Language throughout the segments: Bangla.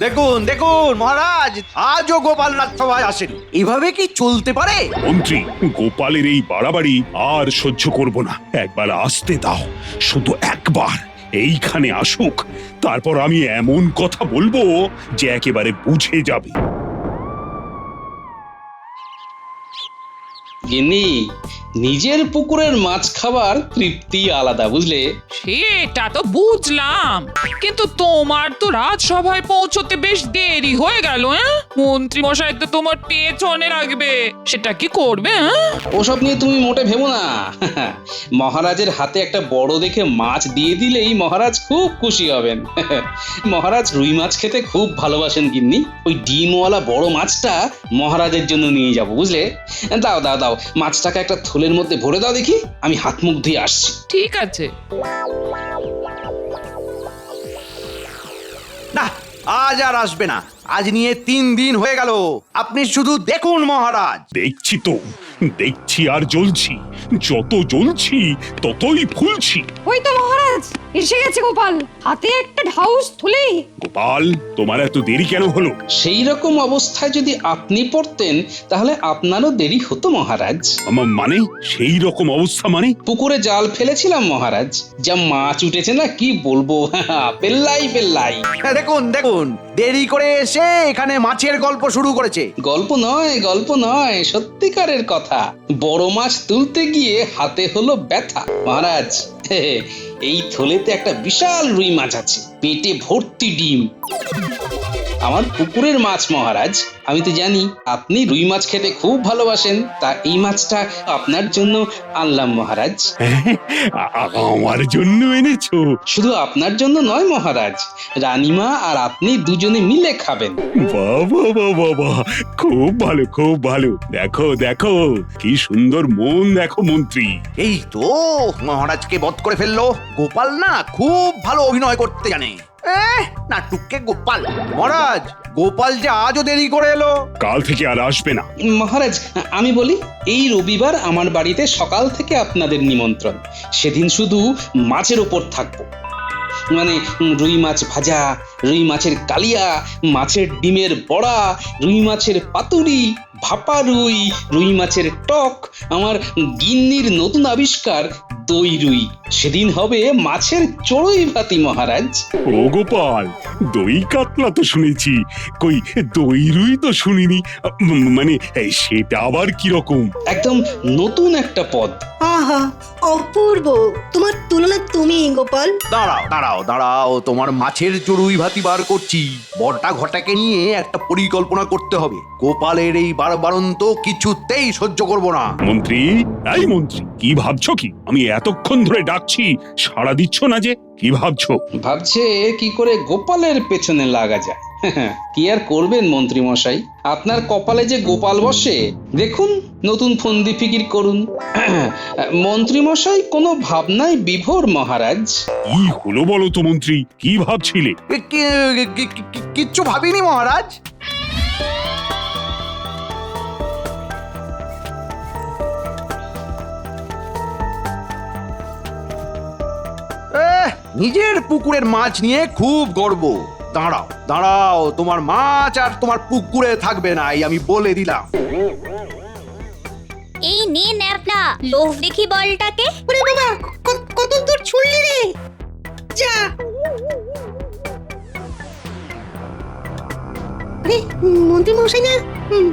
দেখুন দেখুন মহারাজ, আজও গোপাল রাজসভায় আসেন। এভাবে কি চলতে পারে? মন্ত্রী, গোপালের এই বাড়াবাড়ি আর সহ্য করব না। একবার আসতে দাও, শুধু একবার এইখানে আসুক, তারপর আমি এমন কথা বলবো যে একেবারে বুঝে যাবে। গিন্নি, নিজের পুকুরের মাছ খাবার তৃপ্তি আলাদা, বুঝলে? সেটা তো বুঝলাম, কিন্তু তোমার তো রাজসভায় পৌঁছতে বেশ দেরি হয়ে গেল। মন্ত্রী মশাই তো তোমার পেছনে রাখবে, সেটা কি করবে? ওসব নিয়ে তুমি মোটে ভেবো না। মহারাজের হাতে একটা বড় দেখে মাছ দিয়ে দিলেই মহারাজ খুব খুশি হবেন। মহারাজ রুই মাছ খেতে খুব ভালোবাসেন গিন্নি। ওই ডিমওয়ালা বড় মাছটা মহারাজের জন্য নিয়ে যাব, বুঝলে? দাও দাও দাও, মাছটাকে একটা থলের মধ্যে ভরে দাও দেখি, আমি হাত মুখ ধুয়ে আসছি। ঠিক আছে। না, আজ আর আসবে না। আজ নিয়ে 3 দিন হয়ে গেল। আপনি শুধু দেখুন মহারাজ। দেখছি তো, দেখছি আর জ্বলছি। যত জ্বলছি ততই ফুলছি। ওই তো মহারাজ এসে গেছে গোপাল, হাতে একটা ঢাউস থলে। গোপাল, তোমার এত দেরি কেন হলো? সেই রকম অবস্থায় যদি আপনি পড়তেন তাহলে আপনারও দেরি হতো মহারাজ। আমার মানে সেই রকম অবস্থা মানে? পুকুরে জাল ফেলেছিলাম মহারাজ, যা মাছ উঠেছে না কি বলবো। পেল্লাই পেল্লাই। হ্যাঁ, দেখুন দেখুন, দেরি করে এসে এখানে মাছের গল্প শুরু করেছে। গল্প নয়, গল্প নয়, সত্যিকারের কথা। বড় মাছ তুলতে গিয়ে হাতে হলো ব্যথা মহারাজ। এই থলেতে একটা বিশাল রুই মাছ আছে, পেটে ভর্তি ডিম। আমার পুকুরের মাছ মহারাজ। আমি তো জানি আপনি রুই মাছ খেতে খুব ভালোবাসেন, তা এই মাছটা আপনার জন্য আনলাম মহারাজ। আমার জন্য এনেছো? শুধু আপনার জন্য নয় মহারাজ, রানীমা আর আপনি দুজনে মিলে খাবেন। বাবা বাবা বাবা, খুব ভালো খুব ভালো। দেখো দেখো কি সুন্দর মন, দেখো মন্ত্রী। এই তো মহারাজকে বধ করে ফেললো। গোপাল না খুব ভালো অভিনয় করতে জানে। নাটুকে গোপাল। মহারাজ, গোপাল যে আজও দেরি করে এলো। কাল থেকে আর আসবে না। মহারাজ, আমি বলি, এই রবিবার আমার বাড়িতে সকাল থেকে আপনাদের নিমন্ত্রণ। সেদিন শুধু মাছের ওপর থাকবো। মানে রুই মাছ ভাজা, রুই মাছের কালিয়া, মাছের ডিমের বড়া, রুই মাছের পাতুরি, ভাপা রুই, রুই মাছের টক, আমার গিন্নির নতুন আবিষ্কার দই রুই। সেদিন হবে মাছের চড়ুই ভাতি মহারাজ। ও গোপাল, দই কাতলা তো শুনেছি, কই দই রুই তো শুনিনি। মানে সেটা আবার কি রকম? একদম নতুন একটা পদ। আহা, অপূর্ব। তোমার তুলনা তুমি গোপাল। দাঁড়াও দাঁড়াও দাঁড়াও, তোমার মাছের চড়ুই ভাতি বার করছি। বড়টা ঘটাকে নিয়ে একটা পরিকল্পনা করতে হবে। গোপালের এই বারবারন্ত কিছুতেই সহ্য করব না। মন্ত্রী, এই মন্ত্রী, কি ভাবছো কি? আমি এতক্ষণ ধরে ডাকছি, সাড়া দিচ্ছ না যে। কি ভাবছো? ভাবছে কি করে গোপালের পেছনে লাগা যায়। কি আর করবেন মন্ত্রী মশাই, আপনার কপালে যে গোপাল বসে, দেখুন নতুন ফন্দি ফিকির করুন। মন্ত্রী মশাই কোনো ভাবনায় বিভোর মহারাজ। কি হলো বলো তো মন্ত্রী, কি ভাবছিলে? কিচ্ছু ভাবিনি মহারাজ। নিজের পুকুরের মাছ নিয়ে খুব গর্ব। দাঁড়াও দাঁড়াও, তোমার মাছ আর তোমার পুকুরে থাকবে না, এই আমি বলে দিলাম। এই নে ন্যাপলা, লোভ দেখি বলটাকে। ওরে বাবা, কত দূর ছুড়লি রে? যা। আরে মন্ত্রী মশাই না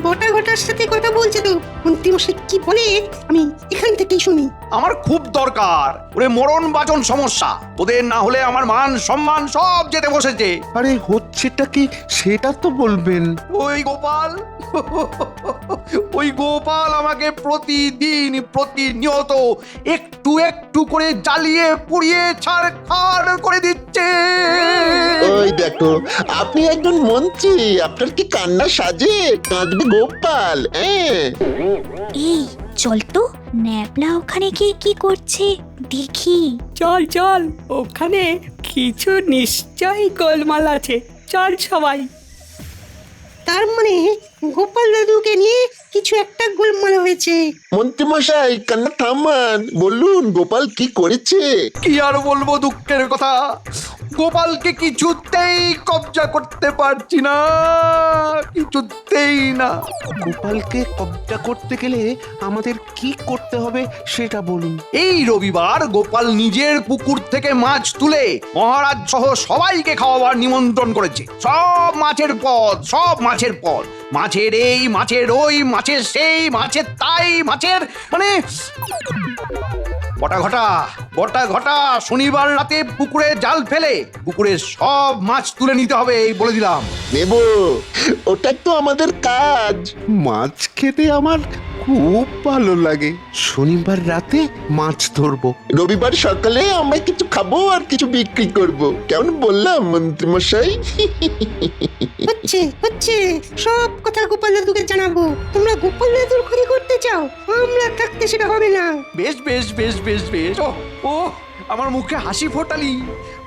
বটা ঘটার সাথে কথা বলছে তো। মন্ত্রী মশাই কি বলে আমি এখান থেকেই শুনি। আমার খুব দরকার। ওরে মরণ বাজন সমস্যা, ওদের না হলে আমার মান সম্মান সব যেতে বসেছে। আরে হচ্ছেটা কি সেটা তো বলবেন। ওই গোপাল, ওই গোপাল আমাকে প্রতিদিন প্রতিনিয়ত একটু একটু করে জ্বালিয়ে পুড়িয়ে ছাড়খাড় করে দিচ্ছে। ওই দেখো, আপনি একজন মন্ত্রী, আপনার কি কান্না সাজে? কাঁদবে গোপাল? এই চল তো, ন্যাপলা ওখানে গিয়ে কি করছে দেখি। চল চল, ওখানে কিছু নিশ্চয়ই গোলমাল আছে। চল সবাই। তার মানে গোপাল দাদুকে নিয়ে কিছু একটা গোলমাল হয়েছে। মন্ত্রী মশাই, কান্না থামান, বলুন গোপাল কি করেছে? কি আর বলবো দুঃখের কথা, গোপালকে কিছুতেই কবজা করতে পারছি না, কিছুতেই না। গোপালকে কবজা করতে গেলে আমাদের কি করতে হবে সেটা বলুন। এই রবিবার গোপাল নিজের পুকুর থেকে মাছ তুলে মহারাজ সহ সবাইকে খাওয়াবার নিমন্ত্রণ করেছে। সব মাছের পদ, সব মাছের পদ, মাছের এই, মাছের ওই, মাছের সেই, মাছের তাই, মাছের মানে বটা ঘটা বটা ঘটা শনিবার রাতে পুকুরে জাল ফেলে পুকুরের সব মাছ তুলে নিতে হবে, এই বলে দিলাম। নেব, ওটা তো আমাদের কাজ। মাছ খেতে আমার খুব ভালো লাগে। শনিবার রাতে মাছ ধরবো, রবিবার সকালে আমরা কিছু খাবো আর কিছু বিক্রি করব। কেমন বললাম মন্ত্রী মশাই? হচ্ছে হচ্ছে, সব কথা গোপাল দাদুকে জানাবো। তোমরা গোপাল দাদুর ক্ষতি করতে চাও, আমরা থাকতে সেটা হবে না। বেশ বেশ বেশ বেশ বেশ, ও আমার মুখে হাসি ফোটালি।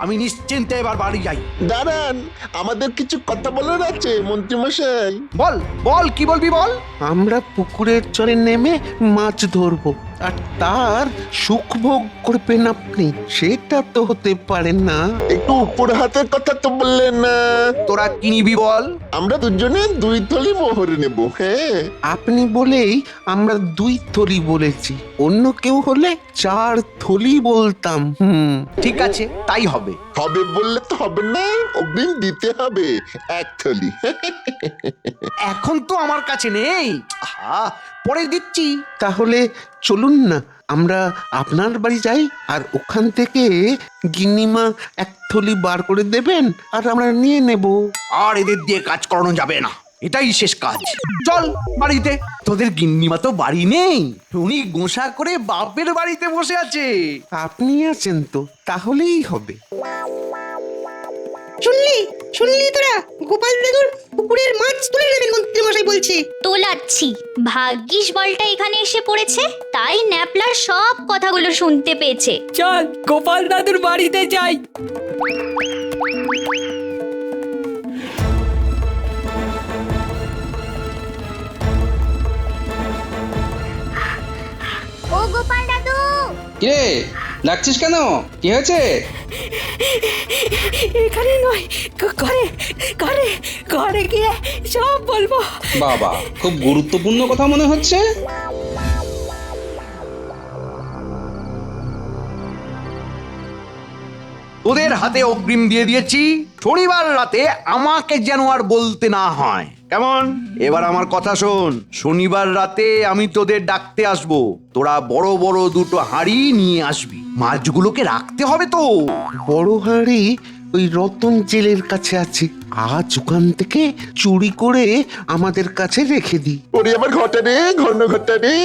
আমি নিশ্চিন্তে এবার বাড়ি যাই। দাঁড়ান, আমাদের কিছু কথা বলার আছে মন্ত্রী মশাই। বল বল, কি বলবি বল। আমরা পুকুরের চরে নেমে মাছ ধরবো, আর তার সুখ ভোগ করবেন আপনি, সেটা তো হতে পারে না। একটু উপর হাতের কথা তো বললেন না। তোরা কি নিবি বল? আমরা দুজনে 2 থলি মোহর নেব। হ্যাঁ, আপনি বলেই আমরা 2 থলি বলেছি, অন্য কেউ হলে 4 থলি বলতাম। ঠিক আছে, তাই হবে। হবে বললে তো হবে না, অগ্রিম দিতে হবে 1 থলি। এখন তো আমার কাছে নেই, আহা, পরে দিচ্ছি। তাহলে চলুন না, আমরা আপনার বাড়ি যাই, আর ওখান থেকে গিন্নিমা 1 থলি বার করে দেবেন, আর আমরা নিয়ে নেব। আর এদের দিয়ে কাজ করানো যাবে না, এটাই শেষ কাজ। চল বাড়িতে। তোদের গিন্নিমা তো বাড়ি নেই, উনি গোসা করে বাপের বাড়িতে বসে আছে। আপনি আছেন তো, তাহলেই হবে। শুনলি শুনলি তোরা, গোপাল দাদুর পুকুরের মাছ তুলে নেবেন মন্ত্রী মশাই বলছে। তোলাচ্ছি, ভাগ্যিস বলটা এখানে এসে পড়েছে, তাই ন্যাপলার সব কথাগুলো শুনতে পেয়েছে। চল গোপাল দাদুর বাড়িতে যাই। ও গোপাল দাদু! কিরে, ডাকছিস কেন? কি হয়েছে? এখানে নয়, ঘরে ঘরে ঘরে গিয়ে সব বলবো। বাবা, খুব গুরুত্বপূর্ণ কথা মনে হচ্ছে। তোদের হাতে অগ্রিম দিয়ে দিয়েছি, শনিবার রাতে আমাকে যেন আর বলতে না হয়, কেমন? এবার আমার কথা শোন, শনিবার রাতে আমি তোদের ডাকতে আসবো, তোরা বড় বড় 2 হাঁড়ি নিয়ে আসবি। মাছগুলোকে রাখতে হবে তো। বড় হাঁড়ি ওই রতন জেলের কাছে আছে, আজ ওখান থেকে চুরি করে আমাদের কাছে রেখে দিই। ওরে আমার ঘটা রে, ঘন ঘটা রে,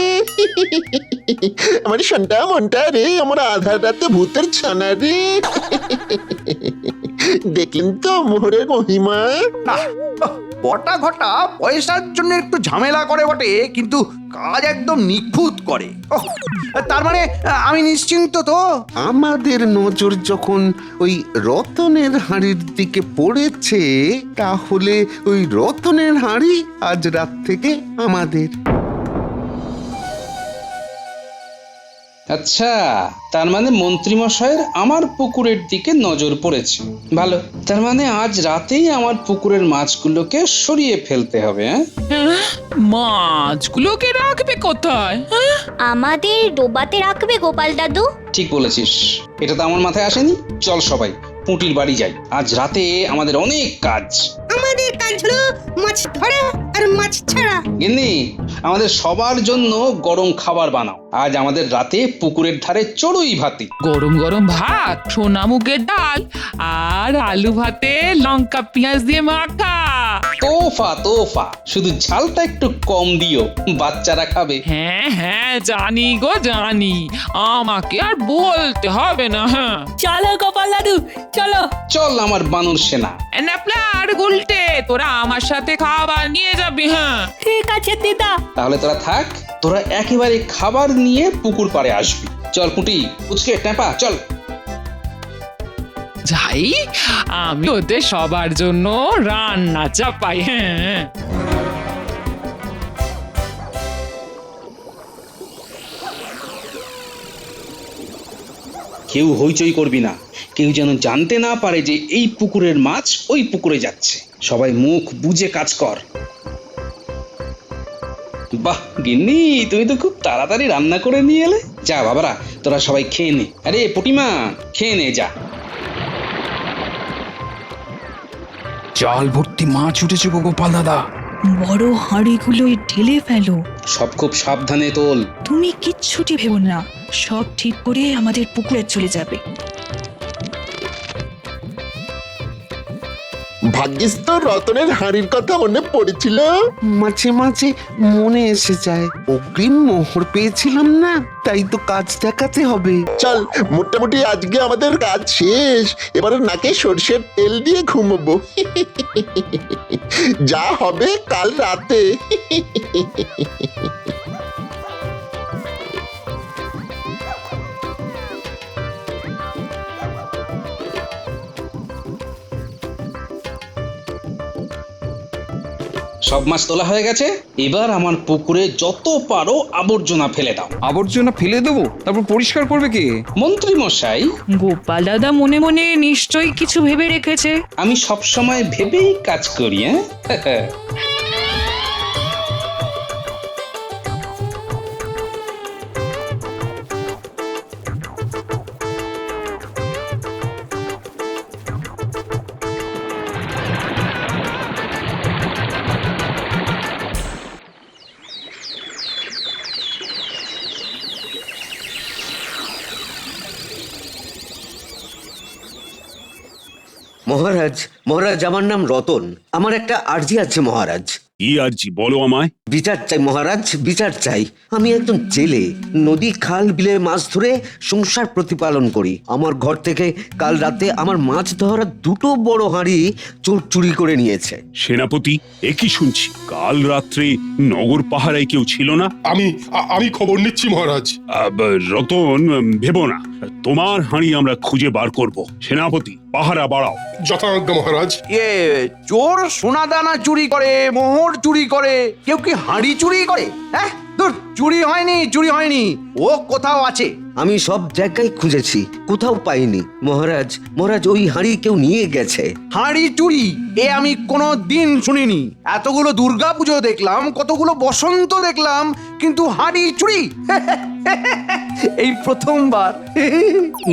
আমার সন্টা মনটা রে, আমার আধার রাতে ভূতের ছানা রে। দেখলেন তো মোহরের মহিমা। না, বটা ঘটা পয়সার জন্য একটু ঝামেলা করে বটে, কিন্তু কাজ একদম নিখুঁত করে। তার মানে আমি নিশ্চিন্ত তো। আমাদের নজর যখন ওই রতনের হাঁড়ির দিকে পড়েছে, তাহলে ওই রতনের হাঁড়ি আজ রাত থেকে আমাদের। আচ্ছা, তার মানে মন্ত্রী মশাইয়ের আমার পুকুরের দিকে নজর পড়েছে। ভালো, তার মানে আজ রাতেই আমার পুকুরের মাছগুলোকে সরিয়ে ফেলতে হবে। হ্যাঁ? মাছগুলোকে রাখবে কোথায়? হ্যাঁ? আমাদের ডোবাতে রাখবে গোপাল দাদু। ঠিক বলেছিস, এটা তো আমার মাথায় আসেনি। চল সবাই পুঁটির বাড়ি যাই, আজ রাতে আমাদের অনেক কাজ। আমাদের কাজ হলো মাছ ধরা আর মাছ ছাড়া। গিন্নি, আমাদের সবার জন্য গরম খাবার বানাও। আজ আমাদের রাতে পুকুরের ধারে চড়ুই ভাতি। গরম গরম ভাত, সোনা মুগের ডাল, আর আলু ভাতে লঙ্কা পেঁয়াজ দিয়ে মাখা। তোফা তোফা, শুধু ঝালটা একটু কম দিও, বাচ্চারা খাবে। হ্যাঁ হ্যাঁ, জানি গো জানি, আমাকে আর বলতে হবে না। হ্যাঁ, চলো গোপাল দাদু, চলো। চল আমার বানর সেনা। ন্যাপলা আর গুলটে, তোরা আমার সাথে খাবার নিয়ে যাবি। হ্যাঁ, ঠিক আছে দিদা। তাহলে তোরা থাক, তোরা একেবারে খাবার নিয়ে পুকুর পাড়ে আসবি। চল পুঁটি, উচকে ট্যাপা, চল। যাই, আমি ওদের সবার জন্য রান্না চাপাই। হ্যাঁ, কেউ হইচই করবি না, কেউ যেন জানতে না পারে যে এই পুকুরের মাছ ওই পুকুরে যাচ্ছে। সবাই মুখ বুজে কাজ কর। বাহ গিন্নি, তুমি তো খুব তাড়াতাড়ি রান্না করে নিয়ে এলে। যা বাবারা, তোরা সবাই খেয়ে নে। আরে পুটিমা, খেয়ে নে যা। জাল ভর্তি মাছ উঠেছে গো গোপাল দাদা। বড় হাঁড়িগুলোই ঢেলে ফেলো। সব খুব সাবধানে তোল। তুমি কিচ্ছুটি ভেবো না, সব ঠিক করে আমাদের পুকুরে চলে যাবে। ভাগ্যিস তো রতনের হাঁড়ির কথা মনে পড়েছিল। মাঝে মাঝে মনে এসে যায়, অগ্রিম মোহর পেয়েছিলাম না, তাই তো কাজ দেখাতে হবে। চল, মোটামুটি আজকে আমাদের কাজ শেষ। এবারে নাকে সর্ষের তেল দিয়ে ঘুমোবো। যা হবে কাল রাতে। সব মাছ তোলা হয়ে গেছে। এবার আমার পুকুরে যত পারো আবর্জনা ফেলে দাও। আবর্জনা ফেলে দেবো, তারপর পরিষ্কার করবে কে? মন্ত্রী মশাই, গোপাল দাদা মনে মনে নিশ্চয়ই কিছু ভেবে রেখেছে। আমি সব সময় ভেবেই কাজ করি। হ্যাঁ মহারাজ, মহারাজ, আমার নাম রতন। আমার একটা আর্জি আছে মহারাজ। কি আরজি বলো আমায়। বিচার চাই মহারাজ, বিচার চাই। আমি একজন জেলে, নদী খাল বিলে মাছ ধরে সংসার প্রতিপালন করি। আমার ঘর থেকে কাল রাতে আমার মাছ ধরা দুটো বড় হাঁড়ি চোর চুরি করে নিয়েছে। সেনাপতি, একই শুনছি কাল রাত্রে নগর পাহারায় কেউ ছিল না। আমি খবর নিচ্ছি মহারাজ। রতন, ভেবো না, তোমার হাঁড়ি আমরা খুঁজে বার করব। সেনাপতি, পাহারা বাড়াও। যথাজ্ঞা মহারাজ। চোর সোনা দানা চুরি করে, মোহর চুরি করে, কেউ কি হাঁড়ি চুরি করে? হ্যাঁ, ধুর, চুরি হয়নি, চুরি হয়নি। ও কোথাও আছে। আমি সব জায়গায় খুঁজেছি, কোথাও পাইনি মহারাজ। মহারাজ, ওই হাঁড়ি কেউ নিয়ে গেছে। হাঁড়ি চুরি এ আমি কোনো দিন শুনিনি। এতগুলো দুর্গা পুজো দেখলাম, কতগুলো বসন্ত দেখলাম, কিন্তু হাঁড়ি চুরি এই প্রথমবার।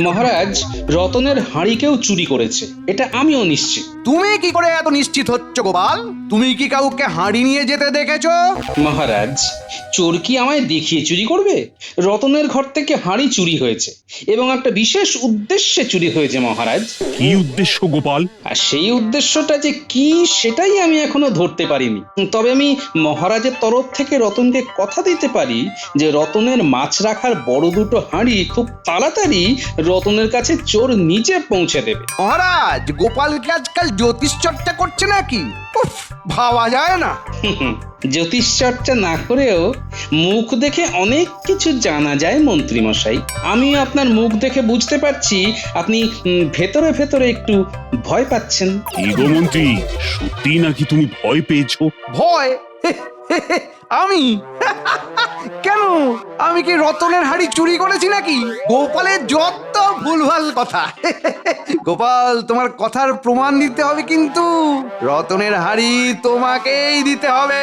মহারাজ, রতনের হাঁড়ি কেউ চুরি করেছে, এটা আমিও নিশ্চিত। তুমি কি করে এত নিশ্চিত হচ্ছ গোপাল? তুমি কি কাউকে হাঁড়ি নিয়ে যেতে দেখেছো? মহারাজ, চোর কি আমায় দেখিয়ে চুরি করবে? রতনের ঘর থেকে হাঁড়ি চুরি হয়েছে এবং একটা বিশেষ উদ্দেশ্যে চুরি হয়েছে মহারাজ। কি উদ্দেশ্য গোপাল? আর সেই উদ্দেশ্যটা যে কি সেটাই আমি এখনো ধরতে পারিনি। তবে আমি মহারাজের তরফ থেকে রতনকে কথা দিতে পারি যে রতনের মাছ রাখার বড় দুটো হাঁড়ি খুব তাড়াতাড়ি রতনের কাছে চোর নিজে পৌঁছে দেবে। মহারাজ, গোপাল কি আজকাল জ্যোতিষ চর্চা করছে নাকি? উফ, ভাবা যায় না। জ্যোতিষ চর্চা না করেও মুখ দেখে অনেক কিছু জানা যায় মন্ত্রী মশাই। আমি আপনার মুখ দেখে বুঝতে পারছি আপনি ভেতরে ভেতরে একটু ভয় পাচ্ছেন। কি গো মন্ত্রী, সত্যি নাকি তুমি ভয় পেয়েছো? ভয়? আমি? কেন? আমি কি রতনের হাঁড়ি চুরি করেছি নাকি? গোপালের যত ভুলভাল কথা। গোপাল, তোমার কথার প্রমাণ দিতে হবে, কিন্তু রতনের হাঁড়ি তোমাকেই দিতে হবে।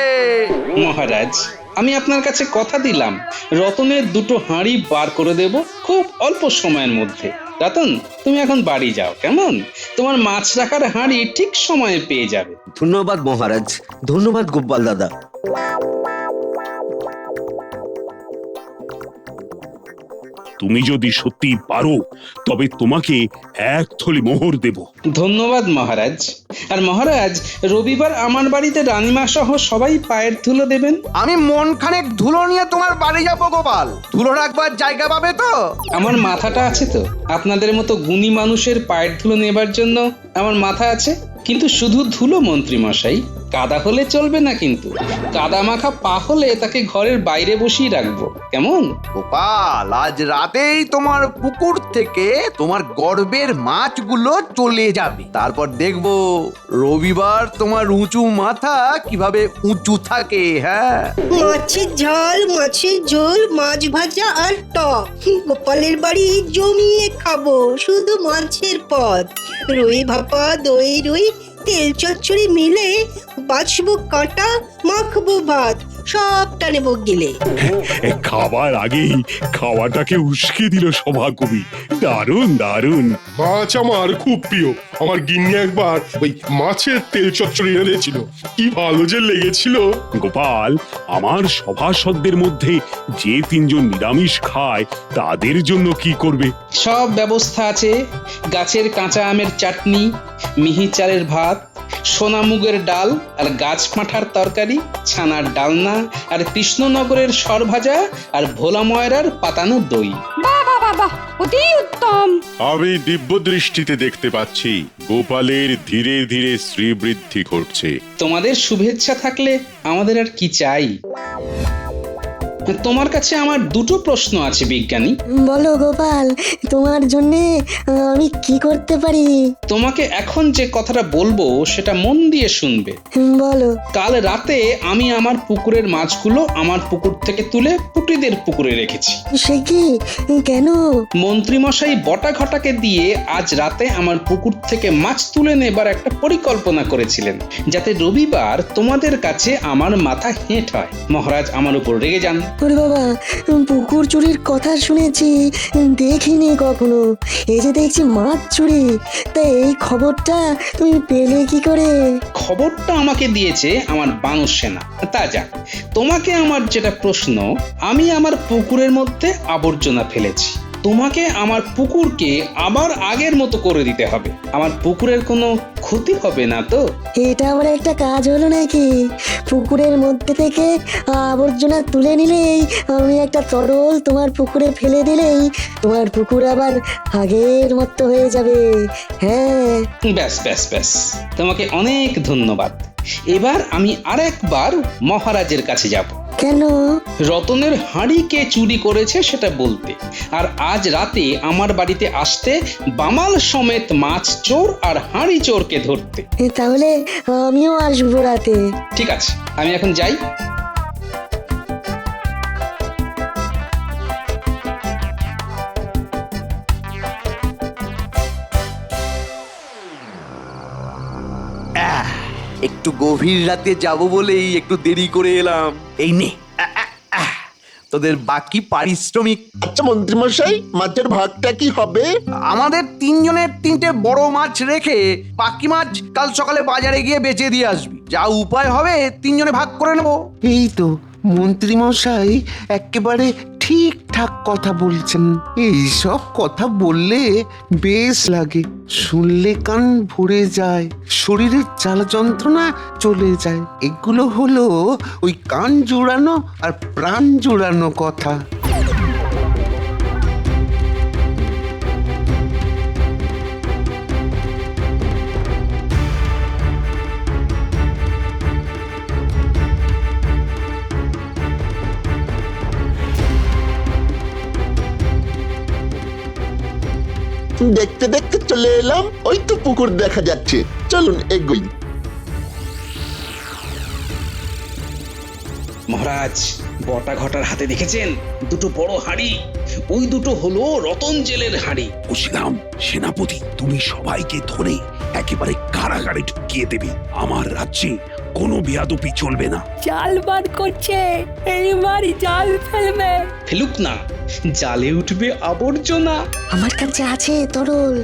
মহারাজ, আমি আপনার কাছে কথা দিলাম রতনের দুটো হাঁড়ি বার করে দেব খুব অল্প সময়ের মধ্যে। রতন, তুমি এখন বাড়ি যাও, কেমন? তোমার মাছ রাখার হাঁড়ি ঠিক সময়ে পেয়ে যাবে। ধন্যবাদ মহারাজ, ধন্যবাদ গোপাল দাদা। তুমি যদি সত্যি পারো তবে তোমাকে এক থলি মোহর দেব। ধন্যবাদ মহারাজ। আর মহারাজ, রবিবার আমার বাড়িতে রানীমা সহ সবাই পায়ের ধুলো দেবেন। আমি মন খানেক ধুলো নিয়ে তোমার বাড়ি যাবো গোপাল। ধুলো রাখবার জায়গা পাবে তো? আমার মাথাটা আছে তো, আপনাদের মতো গুণী মানুষের পায়ের ধুলো নেবার জন্য আমার মাথা আছে। কিন্তু শুধু ধুলো মন্ত্রী মশাই, কাদা হলে চলবে না, কিন্তু কাদা মাখা পা হলে তাকে ঘরের বাইরে বসিয়ে রাখবো, কেমন? গোপাল, আজ রাতেই তোমার পুকুর থেকে তোমার গর্বের মাছগুলো চলে যাবে। তারপর দেখবো রবিবার তোমার উঁচু মাথা কিভাবে উঁচু থাকে। হ্যাঁ, মাছের ঝাল, মাছের ঝোল, মাছ ভাজা আর টক। গোপালের বাড়ি জমিয়ে খাবো, শুধু মাছের পদ। রুই ভাপা, দই রুই, তেল চচ্চড়ি মিলে বাছবো কাঁটা, মাখবো ভাত, সবটা নেবো গিলে। খাবার আগেই খাওয়াটাকে উস্কে দিল সভাকবি। দারুণ দারুণ। মাছ আমার খুব প্রিয়। আমার গিন্নি একবার ওই মাছের তেল চচ্চড়ি এনেছিল, কি ভালো যে লেগেছিল। গোপাল, আমার সভাসদদের মধ্যে যে 3 জন নিরামিষ খায় তাদের জন্য কি করবে? সব ব্যবস্থা আছে। গাছের কাঁচা আমের চাটনি, মিহি চালের ভাত, সোনামুগের ডাল আর গাছ পাঁঠার তরকারি, ছানার ডালনা আর কৃষ্ণনগরের সরভাজা আর ভোলা ময়রার পাতানো দই। বাহ বাহ বাহ বাহ, অতি উত্তম। আমি দিব্য দৃষ্টিতে দেখতে পাচ্ছি গোপালের ধীরে ধীরে শ্রীবৃদ্ধি ঘটছে। তোমাদের শুভেচ্ছা থাকলে আমাদের আর কি চাই? তোমার কাছে আমার 2টো প্রশ্ন আছে বিজ্ঞানী। বলো গোপাল, তোমার জন্যে আমি কি করতে পারি? তোমাকে এখন যে কথাটা বলবো সেটা মন দিয়ে শুনবে। বলো। কাল রাতে আমি আমার পুকুরের মাছগুলো আমার পুকুর থেকে তুলে পুটিদের পুকুরে রেখেছি। সে কি? কেন? মন্ত্রীমশাই বটা ঘটাকে দিয়ে আজ রাতে আমার পুকুর থেকে মাছ তুলে নেবার একটা পরিকল্পনা করেছিলেন, যাতে রবিবার তোমাদের কাছে আমার মাথা হেঁট হয়। মহারাজ আমার উপর রেগে যান। ওরে বাবা, পুকুর চুরির কথা শুনেছি, দেখিনি কখনো। এই যে দেখছি মাছ চুরি, তা এই খবরটা তুমি পেলে কি করে? খবরটা আমাকে দিয়েছে আমার বানর সেনা। তা যাক, তোমাকে আমার যেটা প্রশ্ন, আমি আমার পুকুরের মধ্যে আবর্জনা ফেলেছি, তোমাকে আমার পুকুরকে আবার আগের মতো করে দিতে হবে। আমার পুকুরের কোনো ক্ষতি হবে না তো? এটা আমার একটা কাজ হলো নাকি? পুকুরের মধ্যে থেকে আবর্জনা তুলে নিলেই, আমি একটা তরল তোমার পুকুরে ফেলে দিলেই তোমার পুকুর আবার আগের মতো হয়ে যাবে। হ্যাঁ, ব্যাস ব্যাস ব্যাস, তোমাকে অনেক ধন্যবাদ। এবার আমি আরেকবার মহারাজের কাছে যাব। কেন? রতনের হাঁড়ি কে চুরি করেছে সেটা বলতে, আর আজ রাতে আমার বাড়িতে আসতে বামাল সমেত মাছ চোর আর হাঁড়ি চোরকে ধরতে। তাহলে আমিও আসবো রাতে। ঠিক আছে, আমি এখন যাই। একটু গভীর রাতে যাব বলেই একটু দেরি করে এলাম। এই নে, তোদের বাকি পারিশ্রমিক। আচ্ছা মন্ত্রীমশাই, মাছের ভাগটা কি হবে? আমাদের 3 জনের 3টে বড় মাছ রেখে বাকি মাছ কাল সকালে বাজারে গিয়ে বেচে দিয়ে আসবি। যা উপায় হবে 3 জনে ভাগ করে নেব। এই তো মন্ত্রীমশাই একেবারে ঠিকঠাক কথা বলছেন। এই সব কথা বললে বেশ লাগে, শুনলে কান ভরে যায়, শরীরের জ্বালা যন্ত্রণা চলে যায়। এগুলো হলো ওই কান জোড়ানো আর প্রাণ জোড়ানো কথা। দেখতে দেখতে চলে এলাম, ওই তো পুকুর দেখা যাচ্ছে। চলুন এগোই। মহারাজ, বটা ঘটার হাতে দেখেছেন 2টো বড় হাঁড়ি? ওই 2টো হলো রতন জেলের হাঁড়ি। বুঝলাম সেনাপতি, তুমি সবাইকে ধরে একেবারে কারাগারে ঢুকিয়ে দেবে। আমার রাজ্যে কোনো বেয়াদবি চলবে না। জাল বার করছে, এইবার জাল ফেলবে। ফেলুক না, জালে উঠবে আবর্জনা। আমার কাছে আছে তরল,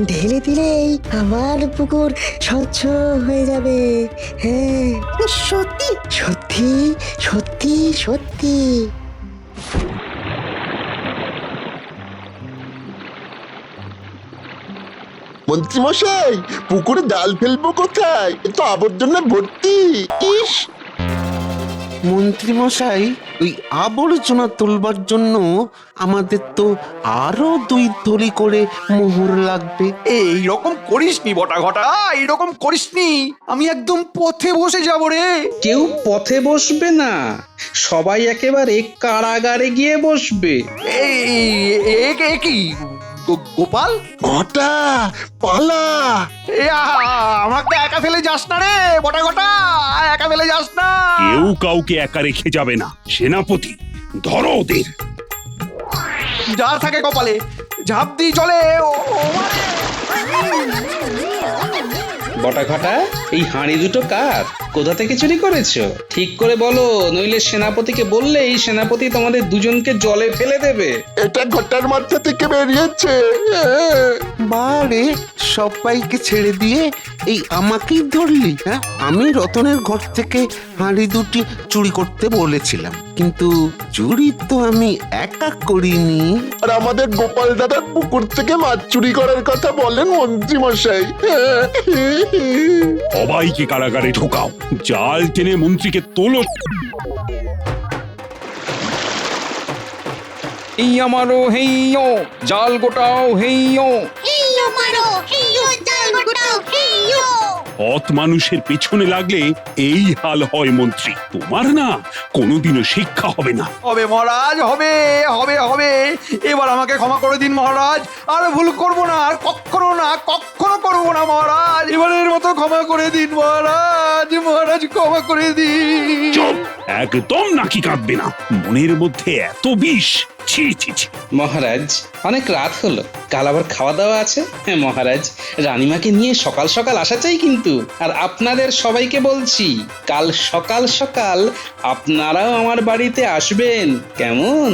ঢেলে দিলেই আমার পুকুর স্বচ্ছ হয়ে যাবে। হ্যাঁ, সত্যি সত্যি সত্যি সত্যি। মন্ত্রীমশাই, পুকুরে জাল ফেলবো কোথায়? এ তো আবর্জনা ভর্তি। ইস, মন্ত্রী মশাই, ওই আবর্জনা তোলবার জন্য আমাদের তো আরো 2 থলি করে মোহর লাগবে। এইরকম করিসনি বটা ঘটা, এইরকম করিসনি, আমি একদম পথে বসে যাব রে। কেউ পথে বসবে না, সবাই একেবারে কারাগারে গিয়ে বসবে। কি গোপাল, ঘটা পালা। আমাকে একা ফেলে যাস না রে বটা ঘটা, একা ফেলে যাস না। কেউ কাউকে একা রেখে যাবে না। সেনাপতি, ধরো ওদের। যার থাকে কপালে ঝাঁপ দিয়ে চলে। বটা ঘটা, এই হাঁড়ি দুটো কার? কোথা থেকে চুরি করেছো? ঠিক করে বলো, নইলে সেনাপতিকে বললে এই সেনাপতি তোমাদের দুজনকে জলে ফেলে দেবে। এটা ঘটার মাথা থেকে বেরিয়েছে। বারে, সবাইকে ছেড়ে দিয়ে এই আমাকেই ধরলি? হ্যাঁ, আমি রতনের ঘর থেকে হাঁড়ি 2টি চুরি করতে বলেছিলাম, কিন্তু চুরি তো আমি একা করিনি। আর আমাদের গোপাল দাদার পুকুর থেকে মাছ চুরি করার কথা বলেন মন্ত্রী মশাই। সবাইকে কারাগারে ঢোকাও, জাল টেনে মন্ত্রীকে তোলো। এই আমারও হেইয়ো, জাল গোটাও হেইয়ো। সৎ মানুষের পেছনে লাগলে এই হাল হয় মন্ত্রী। তোমার না কোনোদিনও শিক্ষা হবে না। হবে মহারাজ, হবে হবে হবে। এবার আমাকে ক্ষমা করে দিন মহারাজ, আর ভুল করব না, আর কখনো না, কখনো করবো না মহারাজ। এবারের মতো ক্ষমা করে দিন মহারাজ, মহারাজ ক্ষমা করে দিন। চুপ, একদম নাকি কাঁদবে না। মনের মধ্যে এত বিষ, ছি ছি ছি। মহারাজ, অনেক রাত হলো, কাল আবার খাওয়া দাওয়া আছে। হ্যাঁ মহারাজ, রানীমাকে নিয়ে সকাল সকাল আসা চাই কিন্তু। আর আপনাদের সবাইকে বলছি, কাল সকাল সকাল আপনারাও আমার বাড়িতে আসবেন, কেমন?